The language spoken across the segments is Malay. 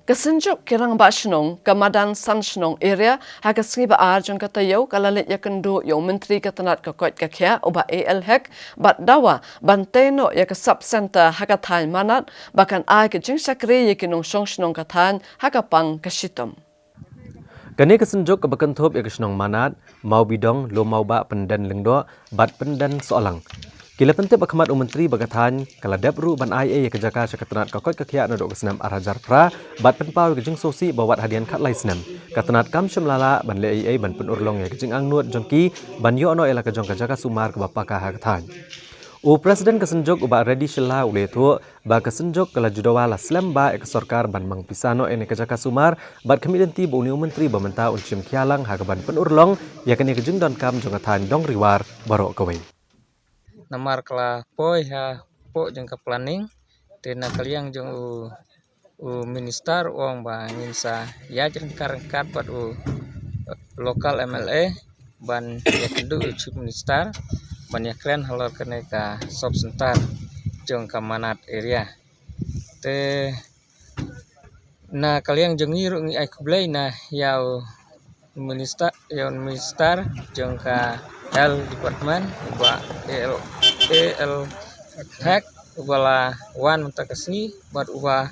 Kesenjuk kirang bashnong kamadan sanshnong area haga skriba arjun katayo kalalit yakendu yung menteri katanat kakot kakya uba AL hek bat dawa banteno ya ke sub center haga than manat bakan ai ke jing sakri yakinong shongshnong kathan haga pang kashitom. Kani kesenjuk ke bekentop ya kesenong manat mau bidong lo mau ba pendan lengdo bat pendan soalang. Kila pentip akamat menteri bagatan kala debru ban IA ya kejaka syakatanat kakot kakia na dok senam arajar pra bat penpau kejeng sosi bawat hadian kat lai senam katanat kam syamlala ban le IA ban penurlong ya kejeng ang nuat jongki ban yo no ela kejong kejaka sumar ke bapaka hakatan. U presiden kesenjuk uba ready shela ule tu ba kesenjuk kala judawala slam ba ek sarkar ban mang pisano ene kejaka sumar bat kemidenti bu uniu menteri bamenta uncim kialang hagaban penurlong ya kene kejeng don kam jongatan dong riwar barok kawai. Namar kala poi ha po jeng ka planning tena kaliang jeng u minister uang ba nginsa ya jeng karengkat buat lokal MLA ban ya kedu chief minister ban ya kren halor kene ka sub center jeng ka manat area te na kaliang jeng ngiru ngi ai kublai na yau minister jeng ka L department ba AL hack wala wan mentakasni buat uba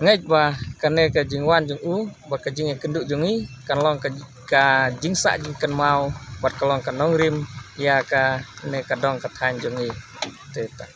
ngej ba kane ka jingwan jeng ba ka jing kenduk jengi kan long ka jingsa jing kan mau buat kalong kan nongrim ya ka ne ka dong ka than jengi teta